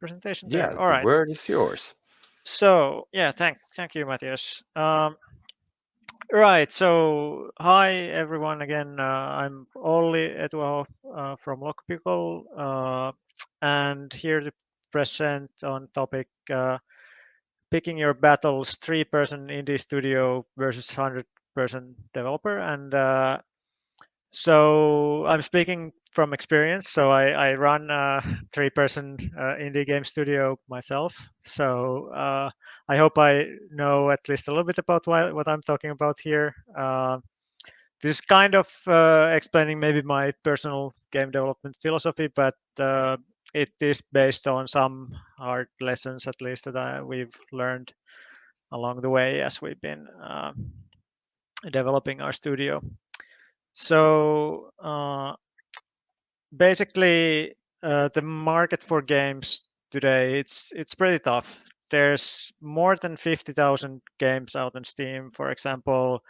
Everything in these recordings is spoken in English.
presentation Yeah, there. All the right. word is yours. So yeah, thank you, Matthias. Right. So hi everyone again. I'm Olli Etuaho from Lockpickle, and here to present on topic picking your battles: three-person indie studio versus 100-person developer. And so I'm speaking from experience. So I run a three-person indie game studio myself. So I hope I know at least a little bit about what I'm talking about here. This is kind of explaining maybe my personal game development philosophy, but it is based on some hard lessons, at least that we've learned along the way as we've been developing our studio. So basically, the market for games today it's pretty tough. There's more than 50,000 games out on Steam, for example,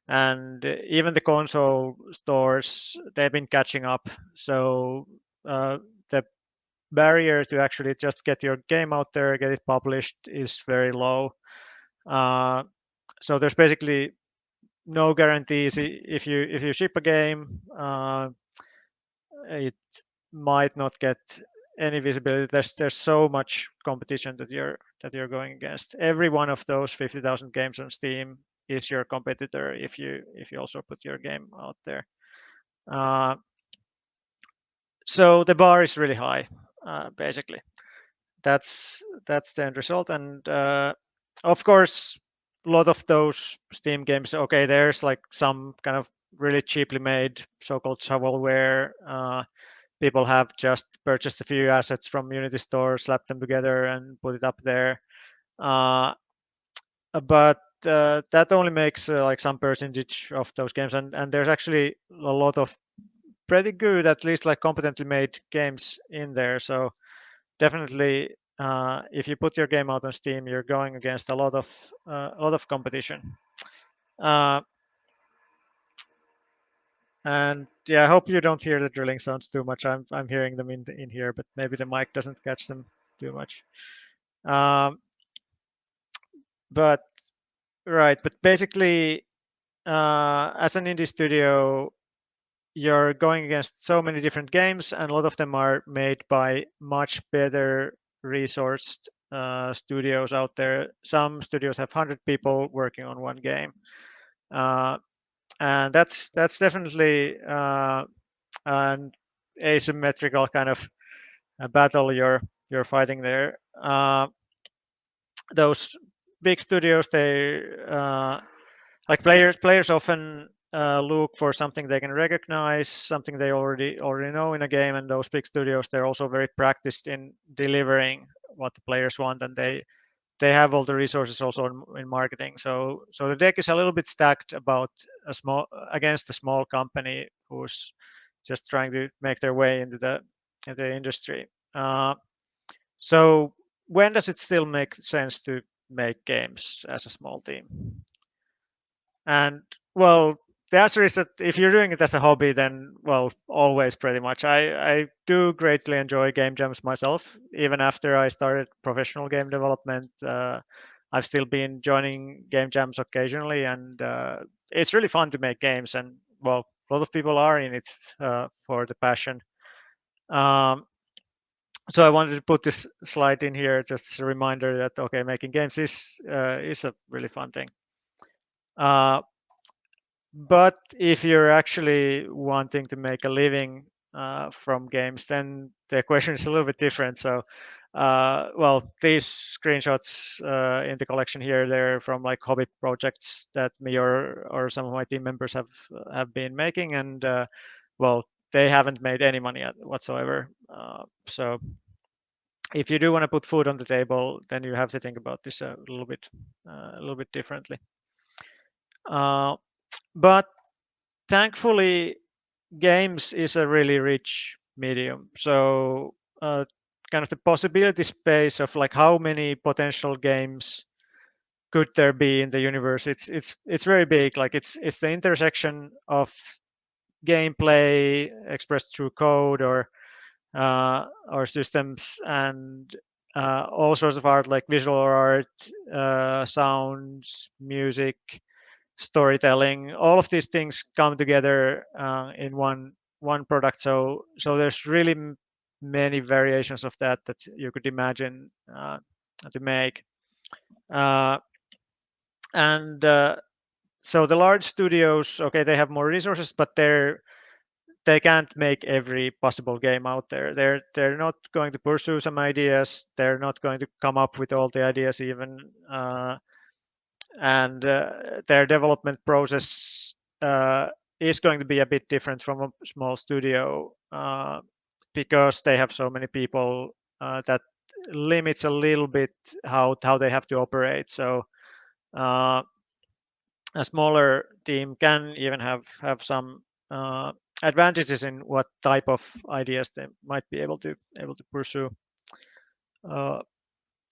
and even the console stores they've been catching up. So the barrier to actually just get your game out there, get it published, is very low. Uh, so there's basically no guarantees. If you ship a game, it might not get any visibility. There's so much competition that you're going against. Every one of those 50,000 games on Steam is your competitor if you also put your game out there. Uh, so the bar is really high, basically. That's the end result, and of course, a lot of those Steam games. Okay, there's like some kind of really cheaply made so-called shovelware. People have just purchased a few assets from Unity store, slapped them together, and put it up there. Uh, but that only makes like some percentage of those games, and there's actually a lot of pretty good, at least like competently made games in there. So definitely, if you put your game out on Steam, you're going against a lot of competition. Uh, and yeah, I hope you don't hear the drilling sounds too much. I'm hearing them in here, but maybe the mic doesn't catch them too much. Um, but right, but basically, as an indie studio, you're going against so many different games, and a lot of them are made by much better resourced studios out there. Some studios have 100 people working on one game, uh, and that's definitely an asymmetrical kind of a battle you're fighting there. Those big studios, they like players often look for something they can recognize, something they already know in a game, and those big studios they're also very practiced in delivering what the players want, and they have all the resources also in marketing. So the deck is a little bit stacked about a small against a small company who's just trying to make their way into the industry. So when does it still make sense to make games as a small team? And well, the answer is that if you're doing it as a hobby, then well, always pretty much. I do greatly enjoy game jams myself. Even after I started professional game development, I've still been joining game jams occasionally, and it's really fun to make games. And well, a lot of people are in it for the passion. Um, so I wanted to put this slide in here, just as a reminder that okay, making games is a really fun thing. Uh, But if you're actually wanting to make a living from games, then the question is a little bit different. So, well, these screenshots in the collection here, they're from like hobby projects that me or some of my team members have been making, and well, they haven't made any money whatsoever. So, if you do want to put food on the table, then you have to think about this a little bit differently. Uh, but thankfully, games is a really rich medium. So, kind of the possibility space of like how many potential games could there be in the universe? It's very big. Like it's the intersection of gameplay expressed through code or systems and all sorts of art like visual art, sounds, music, storytelling. All of these things come together in one product. So there's really many variations of that you could imagine to make. Uh, and so the large studios, okay, they have more resources, but they can't make every possible game out there. They're not going to pursue some ideas. They're not going to come up with all the ideas even, and their development process is going to be a bit different from a small studio because they have so many people that limits a little bit how they have to operate. So uh, a smaller team can even have some advantages in what type of ideas they might be able to pursue. Uh,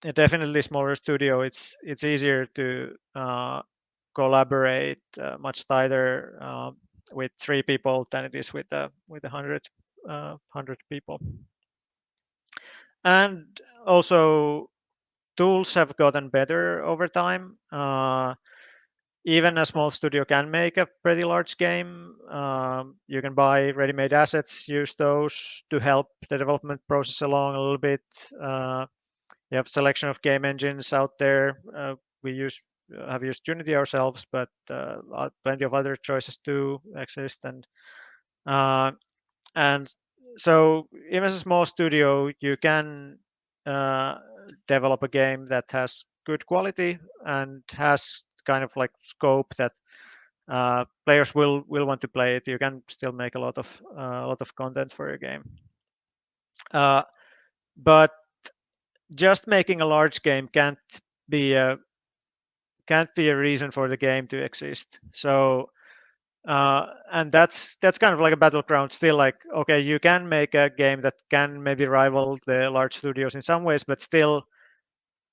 Definitely, smaller studio. It's easier to collaborate much tighter with 3 people than it is with 100 people. And also, tools have gotten better over time. Even a small studio can make a pretty large game. You can buy ready-made assets, use those to help the development process along a little bit. You have selection of game engines out there. We have used Unity ourselves, but plenty of other choices too exist. Uh, and so even as a small studio, you can uh, develop a game that has good quality and has kind of like scope that players will want to play it. You can still make a lot of content for your game. But just making a large game be a can't be a reason for the game to exist. So and that's kind of like a battleground still. Like, okay, you can make a game that can maybe rival the large studios in some ways, but still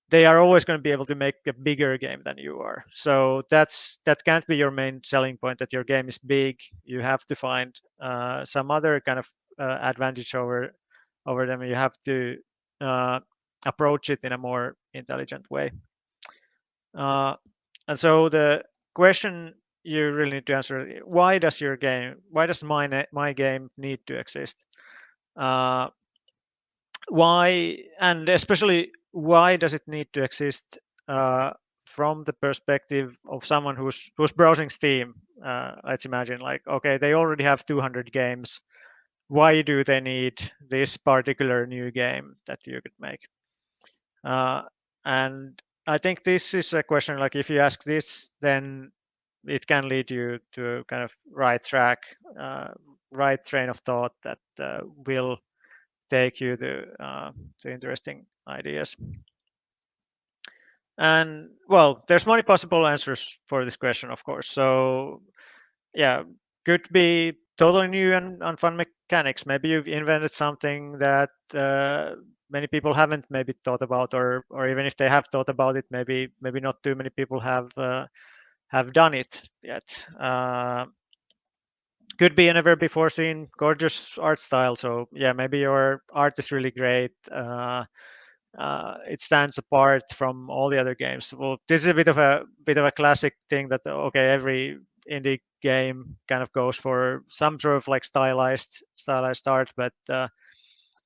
they are always going to be able to make a bigger game than you are. So that can't be your main selling point, that your game is big. You have to find some other kind of advantage over them. You have to uh, approach it in a more intelligent way. And so the question you really need to answer: why does my game need to exist? Uh, why, and especially why does it need to exist from the perspective of someone who's browsing Steam? Let's imagine, like, okay, they already have 200 games. Why do they need this particular new game that you could make? Uh, and I think this is a question, like, if you ask this, then it can lead you to kind of right track, right train of thought that will take you to interesting ideas. And well, there's many possible answers for this question, of course. So yeah, could be totally new and fun mechanics. Maybe you've invented something that many people haven't maybe thought about, or even if they have thought about it, maybe not too many people have done it yet. Could be a never before seen gorgeous art style. So yeah, maybe your art is really great. It stands apart from all the other games. Well, this is a bit of a classic thing that, okay, every indie game kind of goes for some sort of like stylized art, but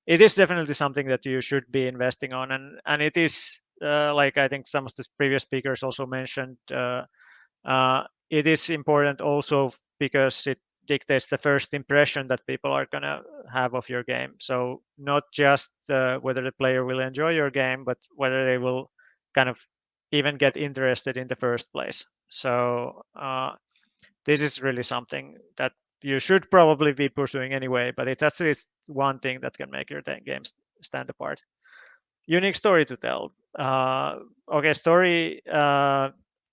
it is definitely something that you should be investing on, and it is like I think some of the previous speakers also mentioned. It is important also because it dictates the first impression that people are going to have of your game. So not just whether the player will enjoy your game, but whether they will kind of even get interested in the first place. So this is really something that you should probably be pursuing anyway, but it's actually one thing that can make your games stand apart. Unique story to tell. Okay, story.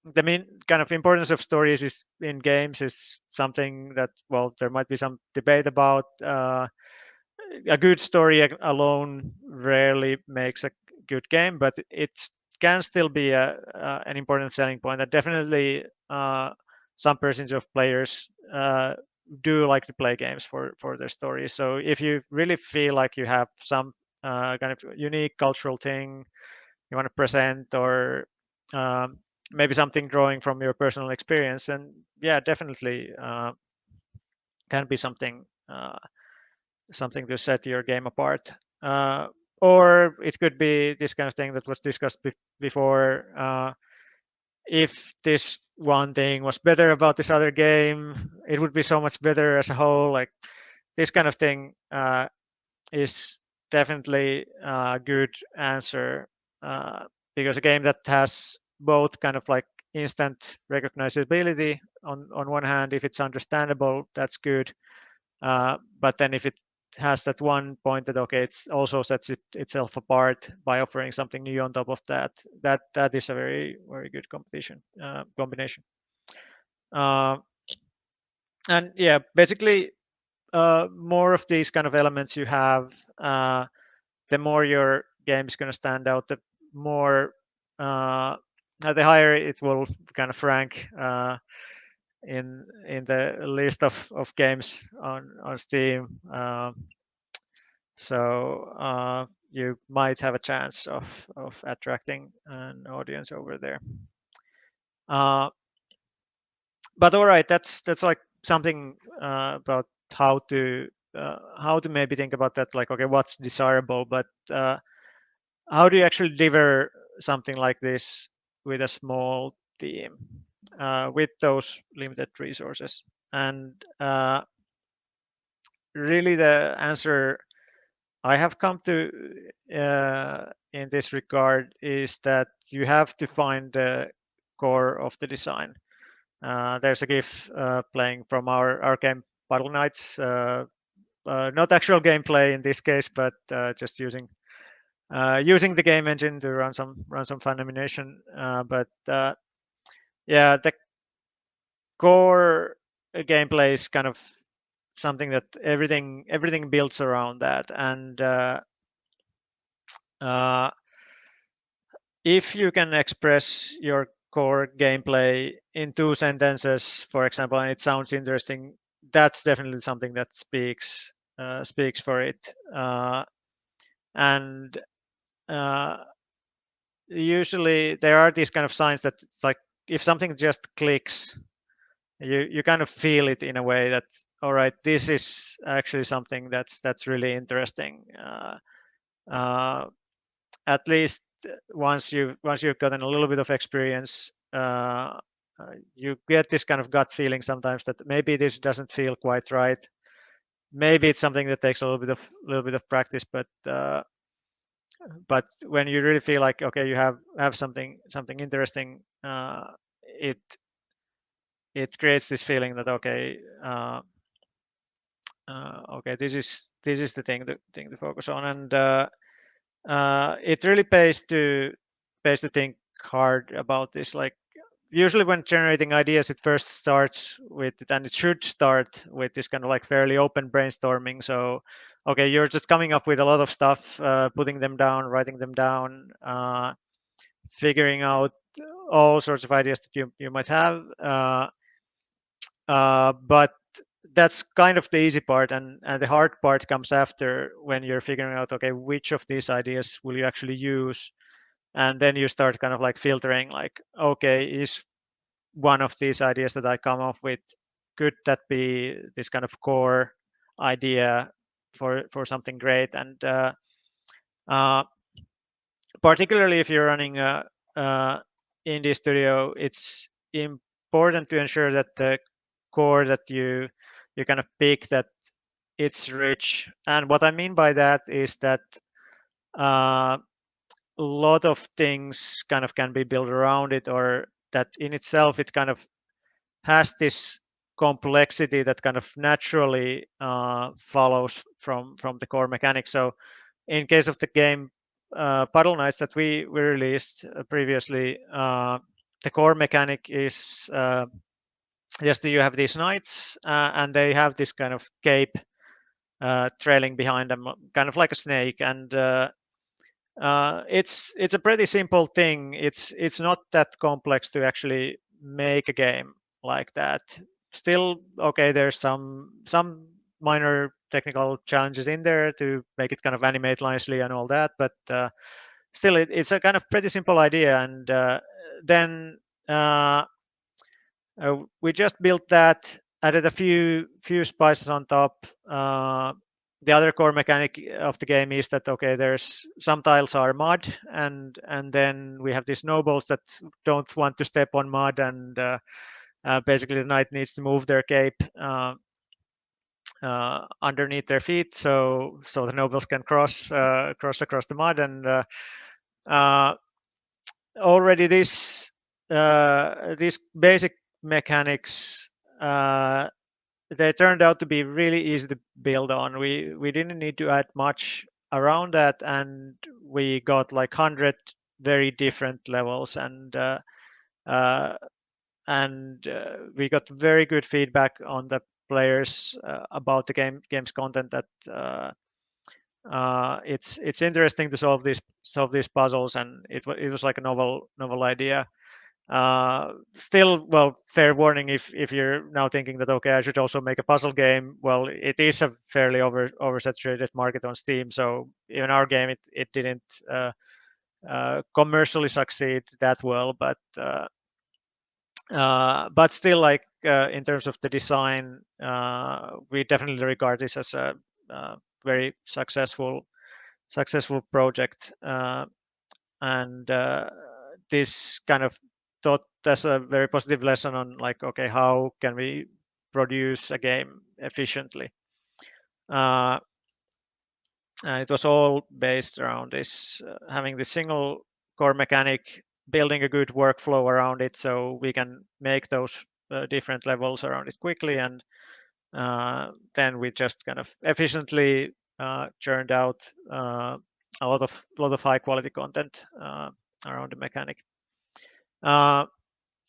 The main kind of importance of stories is in games is something that, well, there might be some debate about. A good story alone rarely makes a good game, but it can still be an important selling point. And definitely, some percentage of players do like to play games for their story. So if you really feel like you have some kind of unique cultural thing you want to present, or maybe something drawing from your personal experience, and yeah, definitely can be something to set your game apart. Or it could be this kind of thing that was discussed before. If this one thing was better about this other game, it would be so much better as a whole. Like this kind of thing is definitely a good answer, because a game that has both kind of like instant recognizability on one hand, if it's understandable, that's good. But then if it has that one point that okay, it's also sets itself apart by offering something new on top of that, that is a very very good combination. Uh, and yeah, basically, more of these kind of elements you have, the more your game is going to stand out, the more the higher it will kind of rank in the list of games on Steam. So you might have a chance of attracting an audience over there. Uh, but all right, that's like something about how to maybe think about that. Like, okay, what's desirable, but how do you actually deliver something like this with a small team with those limited resources? And really, the answer I have come to in this regard is that you have to find the core of the design. There's a GIF playing from our game Puddle Knights. Not actual gameplay in this case, but just using the game engine to run some fun animation. But yeah, the core gameplay is kind of something that everything builds around that, and uh, if you can express your core gameplay in 2 sentences, for example, and it sounds interesting, that's definitely something that speaks for it. And uh, usually there are these kind of signs that it's like if something just clicks, you kind of feel it in a way that's all right. This is actually something that's really interesting. Uh, at least once you've gotten a little bit of experience, you get this kind of gut feeling sometimes that maybe this doesn't feel quite right. Maybe it's something that takes a little bit of practice, but when you really feel like okay, you have something interesting, it it creates this feeling that okay, okay, this is the thing to focus on, and it really pays to think hard about this. Like usually when generating ideas, it first starts with it, and it should start with this kind of like fairly open brainstorming. So okay, you're just coming up with a lot of stuff, putting them down, writing them down, figuring out all sorts of ideas that you might have, but that's kind of the easy part, and the hard part comes after, when you're figuring out okay, which of these ideas will you actually use, and then you start kind of like filtering, like okay, is one of these ideas that I come up with, could that be this kind of core idea for something great? And uh, particularly if you're running a indie studio, it's important to ensure that the core that you kind of pick, that it's rich. And what I mean by that is that a lot of things kind of can be built around it, or that in itself it kind of has this complexity that kind of naturally follows from the core mechanics. So in case of the game Puddle Knights that we released previously, the core mechanic is just you have these knights, and they have this kind of cape trailing behind them, kind of like a snake, and it's a pretty simple thing. It's not that complex to actually make a game like that. Still, okay, there's some minor technical challenges in there to make it kind of animate nicely and all that, but still it's a kind of pretty simple idea. And then we just built that, added a few spices on top. The other core mechanic of the game is that okay, there's some tiles are mud, and then we have these nobles that don't want to step on mud, and basically the knight needs to move their cape underneath their feet, so the nobles can cross across the mud. And uh, already these basic mechanics, they turned out to be really easy to build on. We didn't need to add much around that, and we got like 100 very different levels, and uh, we got very good feedback on the players about the game's content, that it's interesting to solve these puzzles, and it was like a novel idea. Still, well, fair warning, if you're now thinking that okay, I should also make a puzzle game. Well, it is a fairly oversaturated market on Steam, so in our game it didn't commercially succeed that well, but still, like in terms of the design, we definitely regard this as a very successful project, and this kind of taught us a very positive lesson on like okay, how can we produce a game efficiently. And it was all based around this having the single core mechanic, building a good workflow around it so we can make those different levels around it quickly, and then we just kind of efficiently churned out a lot of high quality content around the mechanic.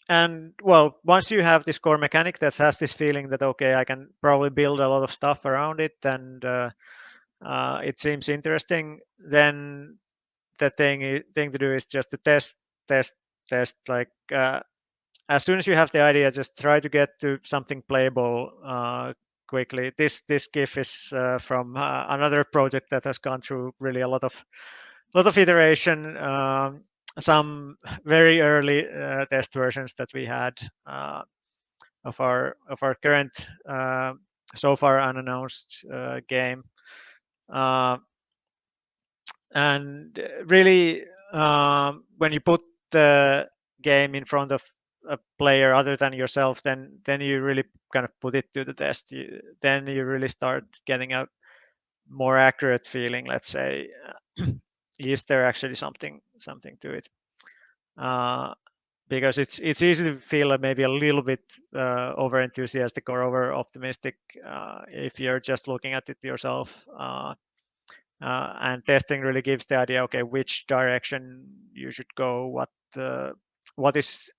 And well, once you have this core mechanic that has this feeling that okay, I can probably build a lot of stuff around it, and it seems interesting, then the thing to do is just to test. Like as soon as you have the idea, just try to get to something playable quickly. This GIF is from another project that has gone through really a lot of iteration. Some very early test versions that we had of our current so far unannounced game. And really, when you put the game in front of a player other than yourself, then you really kind of put it to the test. Then you really start getting a more accurate feeling. Let's say, is there actually something to it? Because it's easy to feel maybe a little bit over enthusiastic or over optimistic if you're just looking at it yourself. And testing really gives the idea, okay, which direction you should go, what is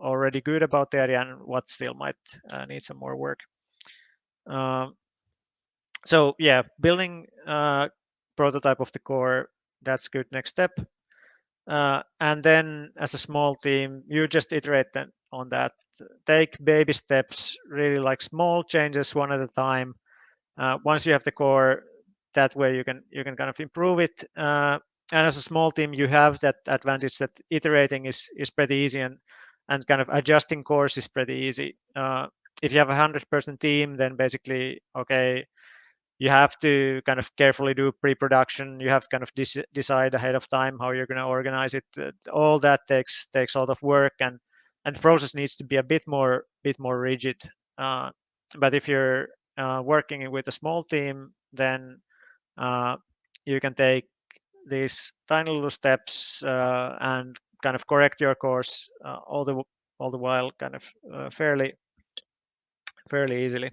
already good about the area, and what still might need some more work. So yeah, building a prototype of the core, that's good next step. And then as a small team, you just iterate on that. Take baby steps, really like small changes one at a time. Once you have the core, that way you can kind of improve it. And as a small team, you have that advantage that iterating is pretty easy, and kind of adjusting course is pretty easy. If you have a 100-person team, then basically, okay, you have to kind of carefully do pre-production. You have to kind of decide ahead of time how you're going to organize it. All that takes a lot of work, and the process needs to be a bit more rigid. But if you're working with a small team, then you can take these tiny little steps and kind of correct your course all the while kind of fairly easily.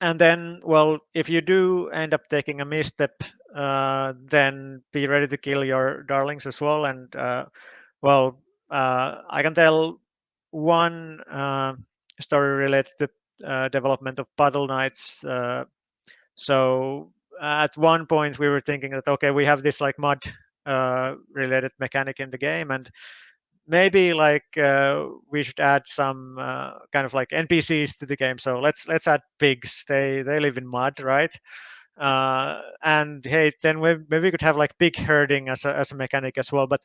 And then, well, if you do end up taking a misstep, then be ready to kill your darlings as well. And well, I can tell one story related to development of Puddle Knights. So at one point we were thinking that okay, we have this like mud related mechanic in the game, and maybe like we should add some kind of like NPCs to the game. So let's add pigs. They live in mud, right? And hey, then maybe we could have like pig herding as a mechanic as well. But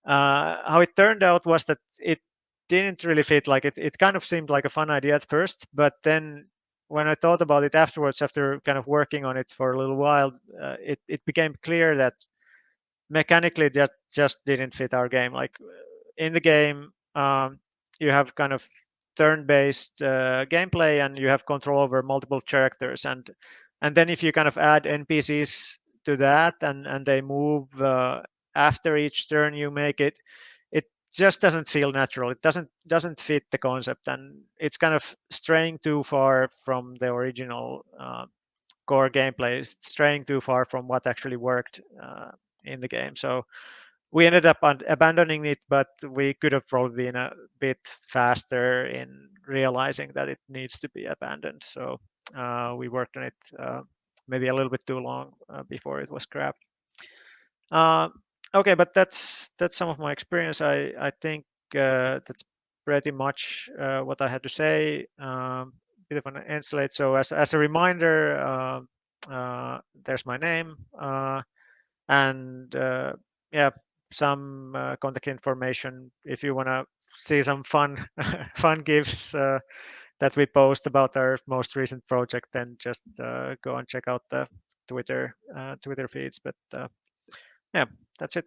how it turned out was that it didn't really fit. Like it kind of seemed like a fun idea at first, but then when I thought about it afterwards, after kind of working on it for a little while, it became clear that mechanically that just didn't fit our game. Like in the game, you have kind of turn-based gameplay, and you have control over multiple characters, and then if you kind of add NPCs to that, and they move after each turn you make it, it just doesn't feel natural. It doesn't fit the concept, and it's kind of straying too far from the original core gameplay. It's straying too far from what actually worked in the game. So we ended up abandoning it, but we could have probably been a bit faster in realizing that it needs to be abandoned. So we worked on it maybe a little bit too long before it was scrapped. Uh, okay, but that's some of my experience. I think that's pretty much what I had to say. Bit of an end slate. So as a reminder, there's my name. And yeah, some contact information if you want to see some fun fun gifs that we post about our most recent project, then just go and check out the Twitter feeds. But yeah, that's it.